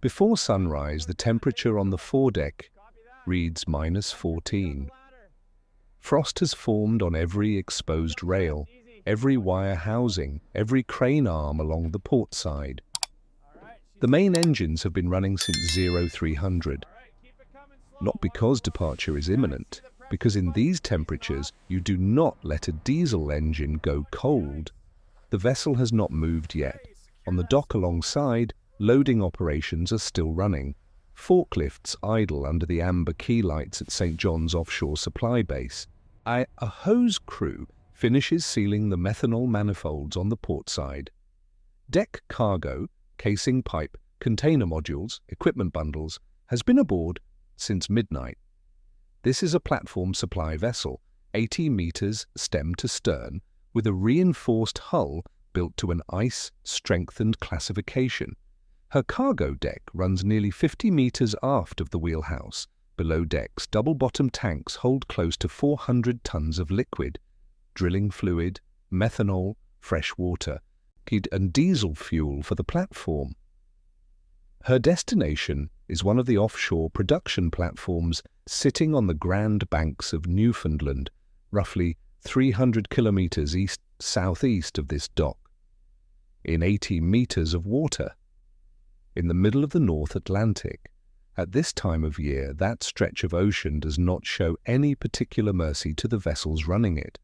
Before sunrise, the temperature on the foredeck reads -14. Frost has formed on every exposed rail, every wire housing, every crane arm along the port side. The main engines have been running since 0300. Not because departure is imminent, because in these temperatures you do not let a diesel engine go cold. The vessel has not moved yet. On the dock alongside, loading operations are still running. Forklifts idle under the amber key lights at St. John's Offshore Supply Base. A hose crew finishes sealing the methanol manifolds on the port side. Deck cargo, casing pipe, container modules, equipment bundles, has been aboard since midnight. This is a platform supply vessel, 80 meters stem to stern, with a reinforced hull built to an ice-strengthened classification. Her cargo deck runs nearly 50 meters aft of the wheelhouse. Below decks, double-bottom tanks hold close to 400 tons of liquid, drilling fluid, methanol, fresh water, and diesel fuel for the platform. Her destination is one of the offshore production platforms sitting on the Grand Banks of Newfoundland, roughly 300 kilometers southeast of this dock, in 80 meters of water, in the middle of the North Atlantic. At this time of year, that stretch of ocean does not show any particular mercy to the vessels running it.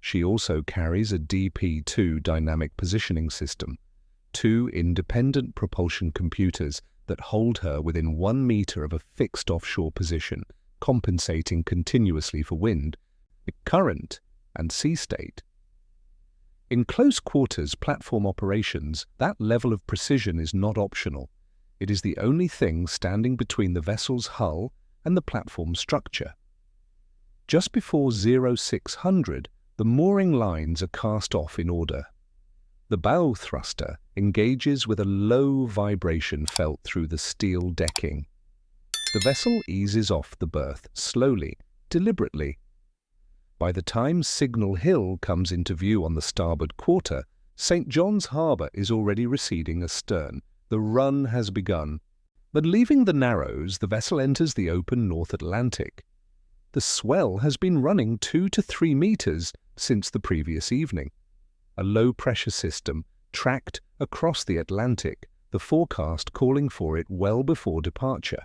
She also carries a DP2 dynamic positioning system, 2 independent propulsion computers that hold her within 1 meter of a fixed offshore position, compensating continuously for wind, current, and sea state. In close quarters platform operations, that level of precision is not optional. It is the only thing standing between the vessel's hull and the platform structure. Just before 0600, the mooring lines are cast off in order. The bow thruster engages with a low vibration felt through the steel decking. The vessel eases off the berth slowly, deliberately. By the time Signal Hill comes into view on the starboard quarter, St. John's Harbour is already receding astern. The run has begun. But leaving the Narrows, the vessel enters the open North Atlantic. The swell has been running 2 to 3 meters since the previous evening. A low-pressure system tracked across the Atlantic, the forecast calling for it well before departure.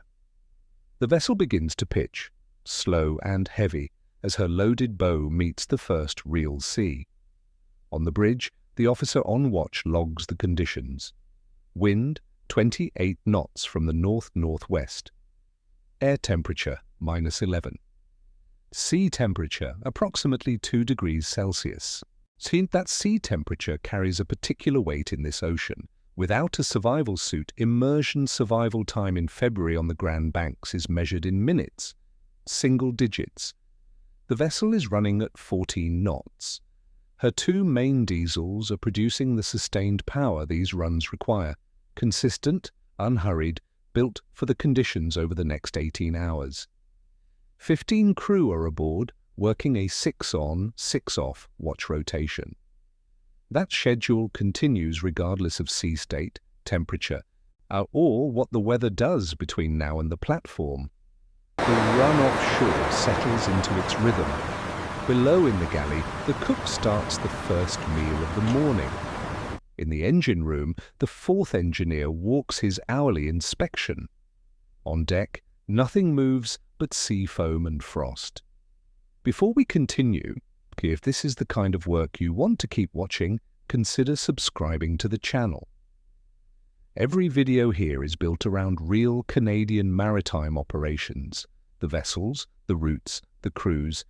The vessel begins to pitch, slow and heavy, as her loaded bow meets the first real sea. On the bridge, the officer on watch logs the conditions. Wind, 28 knots from the north-northwest. Air temperature, -11. Sea temperature, approximately 2 degrees Celsius. That sea temperature carries a particular weight in this ocean. Without a survival suit, immersion survival time in February on the Grand Banks is measured in minutes, single digits. The vessel is running at 14 knots. Her 2 main diesels are producing the sustained power these runs require, consistent, unhurried, built for the conditions over the next 18 hours. 15 crew are aboard, working a 6-on, 6-off watch rotation. That schedule continues regardless of sea state, temperature, or what the weather does between now and the platform. The run offshore settles into its rhythm. Below in the galley, the cook starts the first meal of the morning. In the engine room, the 4th engineer walks his hourly inspection. On deck, nothing moves but sea foam and frost. Before we continue, if this is the kind of work you want to keep watching, consider subscribing to the channel. Every video here is built around real Canadian maritime operations, the vessels, the routes, the crews,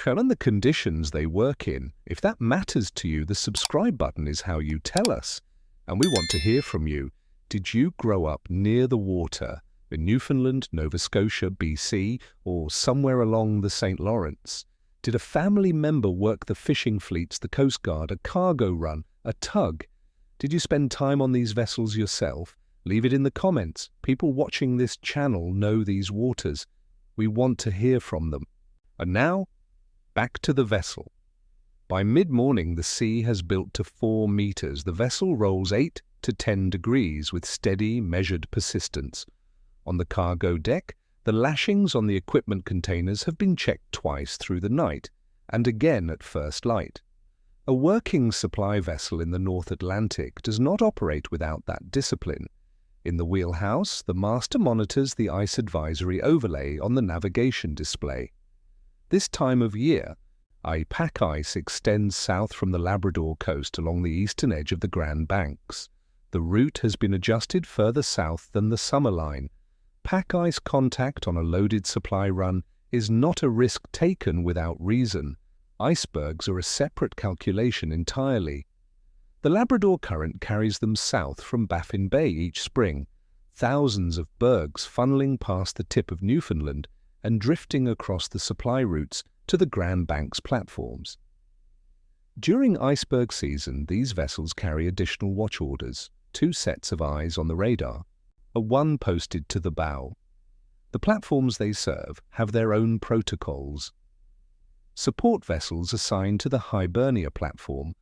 and the conditions they work in. If that matters to you, the subscribe button is how you tell us. And we want to hear from you. Did you grow up near the water in Newfoundland, Nova Scotia, BC, or somewhere along the St. Lawrence? Did a family member work the fishing fleets, the Coast Guard, a cargo run, a tug? Did you spend time on these vessels yourself? Leave it in the comments. People watching this channel know these waters. We want to hear from them. And now, back to the vessel. By mid-morning, the sea has built to 4 meters. The vessel rolls 8 to 10 degrees with steady, measured persistence. On the cargo deck, the lashings on the equipment containers have been checked twice through the night, and again at first light. A working supply vessel in the North Atlantic does not operate without that discipline. In the wheelhouse, the master monitors the ice advisory overlay on the navigation display. This time of year, pack ice extends south from the Labrador coast along the eastern edge of the Grand Banks. The route has been adjusted further south than the summer line. Pack ice contact on a loaded supply run is not a risk taken without reason. Icebergs are a separate calculation entirely. The Labrador Current carries them south from Baffin Bay each spring, thousands of bergs funneling past the tip of Newfoundland and drifting across the supply routes to the Grand Banks platforms. During iceberg season, these vessels carry additional watch orders, 2 sets of eyes on the radar, one posted to the bow. The platforms they serve have their own protocols. Support vessels assigned to the Hibernia platform,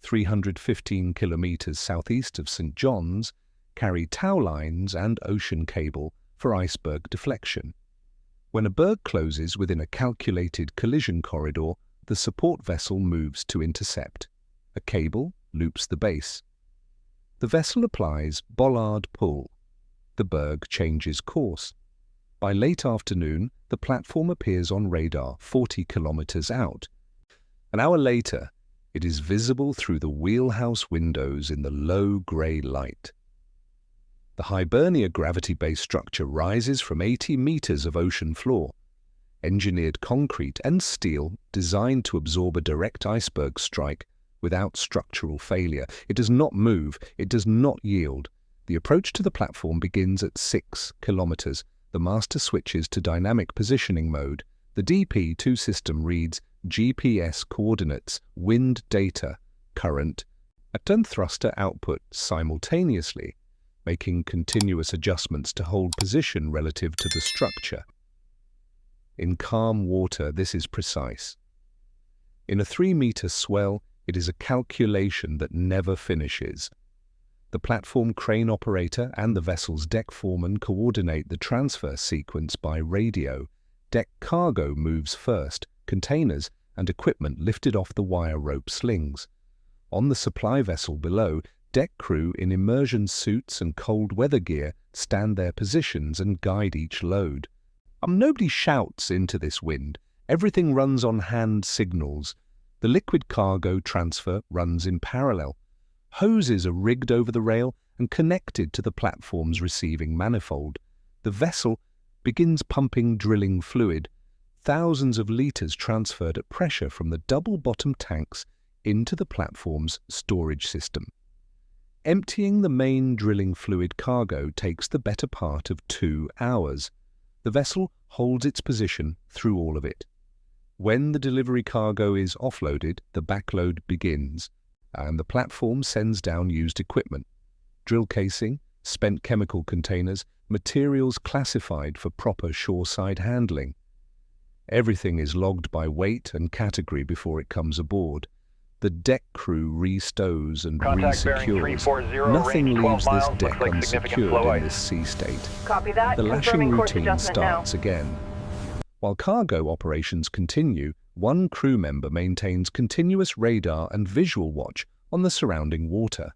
315 kilometers southeast of St. John's, carry tow lines and ocean cable for iceberg deflection. When a berg closes within a calculated collision corridor, the support vessel moves to intercept. A cable loops the base. The vessel applies bollard pull. The berg changes course. By late afternoon, the platform appears on radar 40 kilometers out. An hour later, it is visible through the wheelhouse windows in the low grey light. The Hibernia gravity-based structure rises from 80 meters of ocean floor. Engineered concrete and steel designed to absorb a direct iceberg strike without structural failure. It does not move, it does not yield. The approach to the platform begins at 6 kilometers. The master switches to dynamic positioning mode. The DP2 system reads GPS coordinates, wind data, current, and thruster output simultaneously, making continuous adjustments to hold position relative to the structure. In calm water, this is precise. In a 3-meter swell, it is a calculation that never finishes. The platform crane operator and the vessel's deck foreman coordinate the transfer sequence by radio. Deck cargo moves first, containers and equipment lifted off the wire rope slings. On the supply vessel below, deck crew in immersion suits and cold weather gear stand their positions and guide each load. Nobody shouts into this wind. Everything runs on hand signals. The liquid cargo transfer runs in parallel. Hoses are rigged over the rail and connected to the platform's receiving manifold. The vessel begins pumping drilling fluid, thousands of litres transferred at pressure from the double-bottom tanks into the platform's storage system. Emptying the main drilling fluid cargo takes the better part of 2 hours. The vessel holds its position through all of it. When the delivery cargo is offloaded, the backload begins, and the platform sends down used equipment, drill casing, spent chemical containers, materials classified for proper shoreside handling. Everything is logged by weight and category before it comes aboard. The deck crew restows and resecures. Nothing leaves this deck unsecured in this sea state. Copy that. The lashing Confirming course routine adjustment now. starts again. While cargo operations continue, one crew member maintains continuous radar and visual watch on the surrounding water.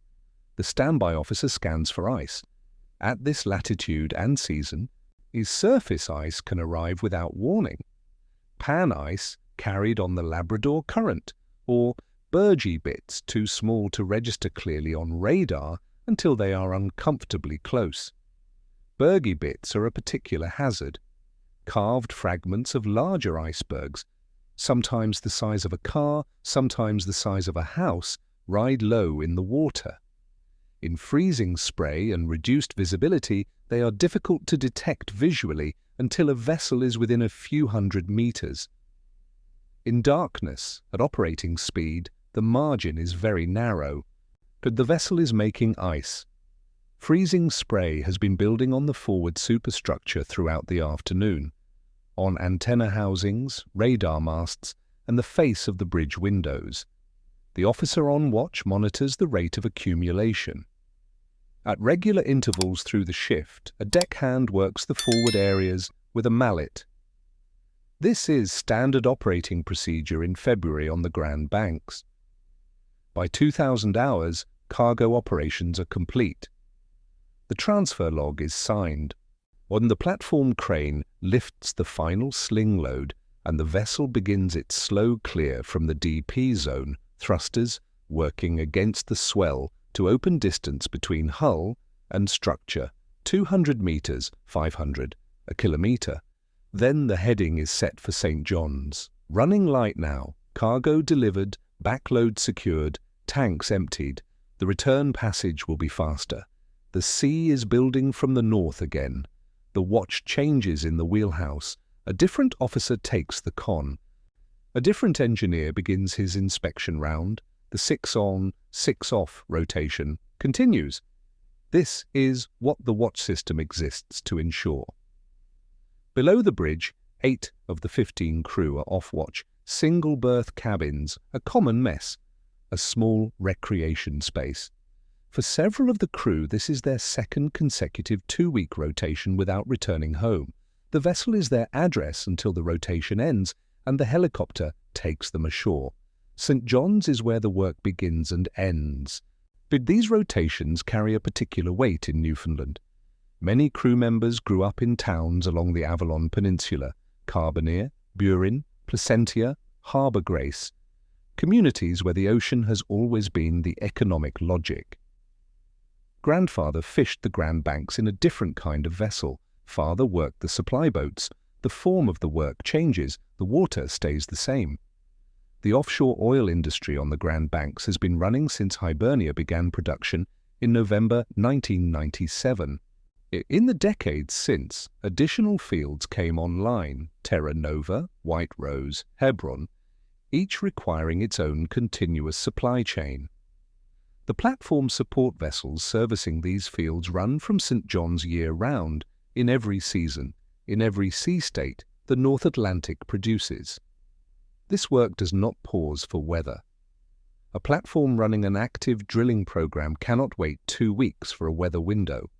The standby officer scans for ice. At this latitude and season, surface ice can arrive without warning. Pan ice carried on the Labrador Current, or burgee bits too small to register clearly on radar until they are uncomfortably close. Burgee bits are a particular hazard. Carved fragments of larger icebergs, sometimes the size of a car, sometimes the size of a house, ride low in the water. In freezing spray and reduced visibility, they are difficult to detect visually until a vessel is within a few hundred meters. In darkness, at operating speed, the margin is very narrow, but the vessel is making ice. Freezing spray has been building on the forward superstructure throughout the afternoon, on antenna housings, radar masts, and the face of the bridge windows. The officer on watch monitors the rate of accumulation. At regular intervals through the shift, a deckhand works the forward areas with a mallet. This is standard operating procedure in February on the Grand Banks. By 2,000 hours, cargo operations are complete. The transfer log is signed. When the platform crane lifts the final sling load and the vessel begins its slow clear from the DP zone, thrusters working against the swell to open distance between hull and structure, 200 meters, 500, a kilometer. Then the heading is set for St. John's. Running light now, cargo delivered, backload secured, tanks emptied. The return passage will be faster. The sea is building from the north again. The watch changes in the wheelhouse. A different officer takes the con. A different engineer begins his inspection round. The 6-on, 6-off rotation continues. This is what the watch system exists to ensure. Below the bridge, 8 of the 15 crew are off watch. Single-berth cabins, a common mess. A small recreation space. For several of the crew, this is their second consecutive 2-week rotation without returning home. The vessel is their address until the rotation ends, and the helicopter takes them ashore. St. John's is where the work begins and ends. But these rotations carry a particular weight in Newfoundland. Many crew members grew up in towns along the Avalon Peninsula, Carbonear, Burin, Placentia, Harbour Grace, communities where the ocean has always been the economic logic. Grandfather fished the Grand Banks in a different kind of vessel. Father worked the supply boats. The form of the work changes, the water stays the same. The offshore oil industry on the Grand Banks has been running since Hibernia began production in November 1997. In the decades since, additional fields came online: Terra Nova, White Rose, Hebron, each requiring its own continuous supply chain. The platform support vessels servicing these fields run from St. John's year-round, in every season, in every sea state the North Atlantic produces. This work does not pause for weather. A platform running an active drilling program cannot wait 2 weeks for a weather window.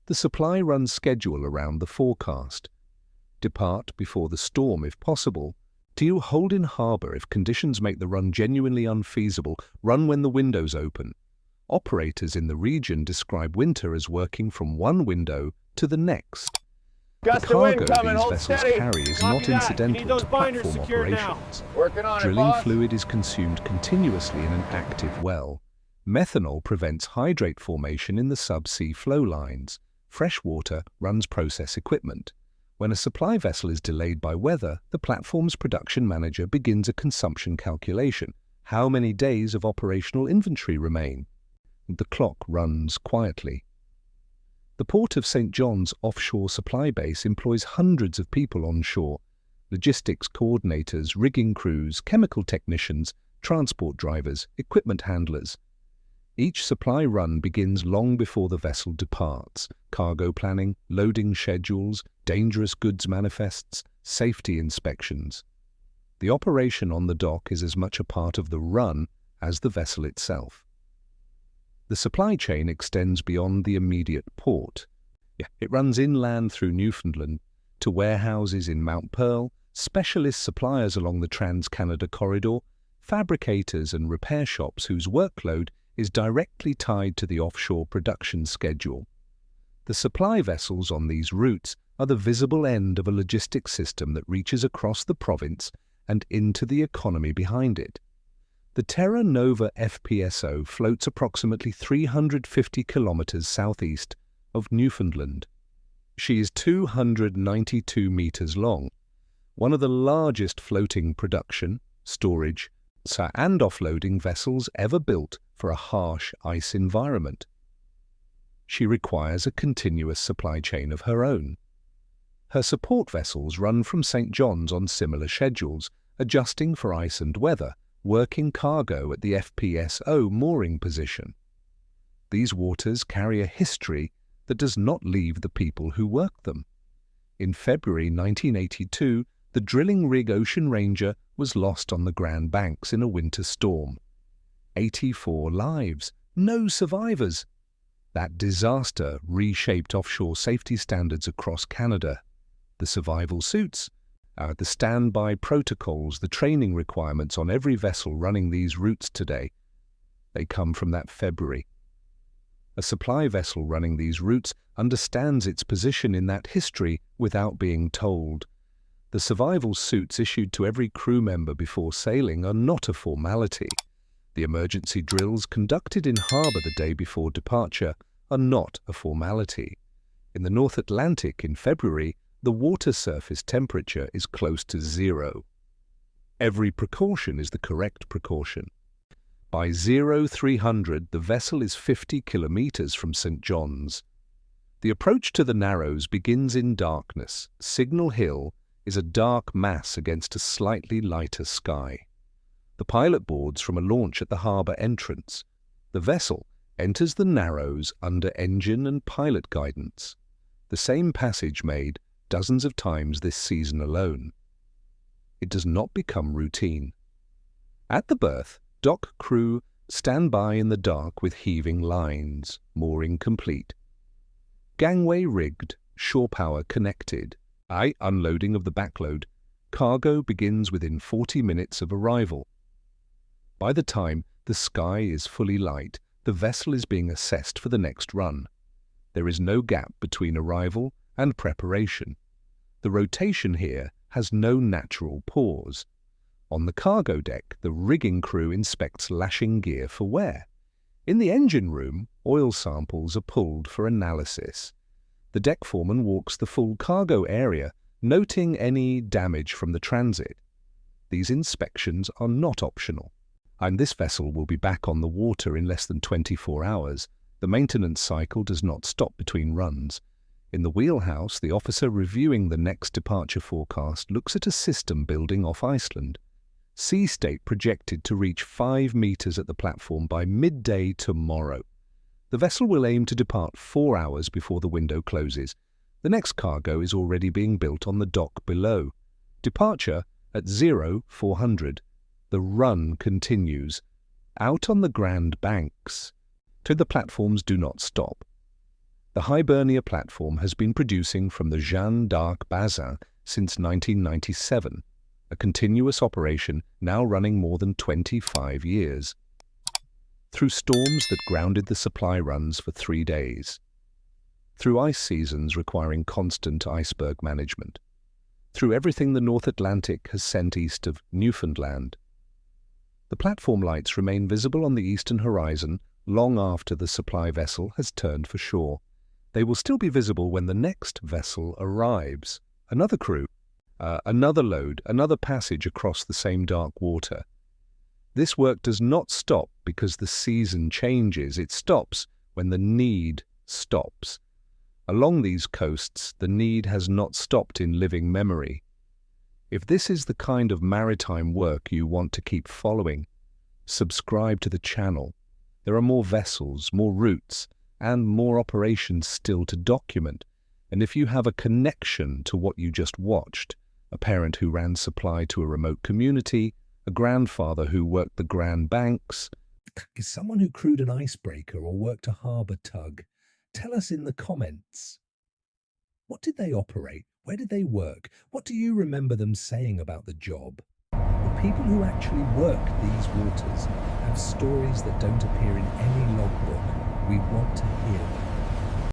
The supply runs schedule around the forecast. Depart before the storm if possible. Do you hold in harbour if conditions make the run genuinely unfeasible? Run when the windows open. Operators in the region describe winter as working from one window to the next. The cargo these vessels carry is not incidental to platform operations. Drilling fluid is consumed continuously in an active well. Methanol prevents hydrate formation in the subsea flow lines. Fresh water runs process equipment. When a supply vessel is delayed by weather, the platform's production manager begins a consumption calculation. How many days of operational inventory remain? The clock runs quietly. The port of St. John's offshore supply base employs hundreds of people onshore: logistics coordinators, rigging crews, chemical technicians, transport drivers, equipment handlers. Each supply run begins long before the vessel departs: cargo planning, loading schedules, dangerous goods manifests, safety inspections. The operation on the dock is as much a part of the run as the vessel itself. The supply chain extends beyond the immediate port. It runs inland through Newfoundland to warehouses in Mount Pearl, specialist suppliers along the Trans-Canada Corridor, fabricators and repair shops whose workload is directly tied to the offshore production schedule. The supply vessels on these routes are the visible end of a logistics system that reaches across the province and into the economy behind it. The Terra Nova FPSO floats approximately 350 kilometers southeast of Newfoundland. She is 292 meters long, one of the largest floating production, storage, and offloading vessels ever built for a harsh ice environment. She requires a continuous supply chain of her own. Her support vessels run from St. John's on similar schedules, adjusting for ice and weather, working cargo at the FPSO mooring position. These waters carry a history that does not leave the people who work them. In February 1982, the drilling rig Ocean Ranger was lost on the Grand Banks in a winter storm. 84 lives, no survivors. That disaster reshaped offshore safety standards across Canada. The survival suits, the standby protocols, the training requirements on every vessel running these routes today, they come from that February. A supply vessel running these routes understands its position in that history without being told. The survival suits issued to every crew member before sailing are not a formality. The emergency drills conducted in harbour the day before departure are not a formality. In the North Atlantic in February, the water surface temperature is close to 0. Every precaution is the correct precaution. By 0300, the vessel is 50 kilometres from St. John's. The approach to the Narrows begins in darkness. Signal Hill is a dark mass against a slightly lighter sky. The pilot boards from a launch at the harbour entrance. The vessel enters the Narrows under engine and pilot guidance. The same passage made dozens of times this season alone. It does not become routine. At the berth, dock crew stand by in the dark with heaving lines, mooring complete. Gangway rigged, shore power connected. Unloading of the backload. Cargo begins within 40 minutes of arrival. By the time the sky is fully light, the vessel is being assessed for the next run. There is no gap between arrival and preparation. The rotation here has no natural pause. On the cargo deck, the rigging crew inspects lashing gear for wear. In the engine room, oil samples are pulled for analysis. The deck foreman walks the full cargo area, noting any damage from the transit. These inspections are not optional. And this vessel will be back on the water in less than 24 hours. The maintenance cycle does not stop between runs. In the wheelhouse, the officer reviewing the next departure forecast looks at a system building off Iceland. Sea state projected to reach 5 meters at the platform by midday tomorrow. The vessel will aim to depart 4 hours before the window closes. The next cargo is already being built on the dock below. Departure at 0400. The run continues. Out on the Grand Banks. The platforms do not stop. The Hibernia platform has been producing from the Jeanne d'Arc Bazin since 1997, a continuous operation now running more than 25 years. Through storms that grounded the supply runs for 3 days. Through ice seasons requiring constant iceberg management. Through everything the North Atlantic has sent east of Newfoundland. The platform lights remain visible on the eastern horizon long after the supply vessel has turned for shore. They will still be visible when the next vessel arrives. Another crew, another load, another passage across the same dark water. This work does not stop because the season changes. It stops when the need stops. Along these coasts, the need has not stopped in living memory. If this is the kind of maritime work you want to keep following, subscribe to the channel. There are more vessels, more routes, and more operations still to document. And if you have a connection to what you just watched, a parent who ran supply to a remote community, a grandfather who worked the Grand Banks, is someone who crewed an icebreaker or worked a harbour tug, tell us in the comments. What did they operate? Where did they work? What do you remember them saying about the job? The people who actually worked these waters have stories that don't appear in any logbook. We want to hear them.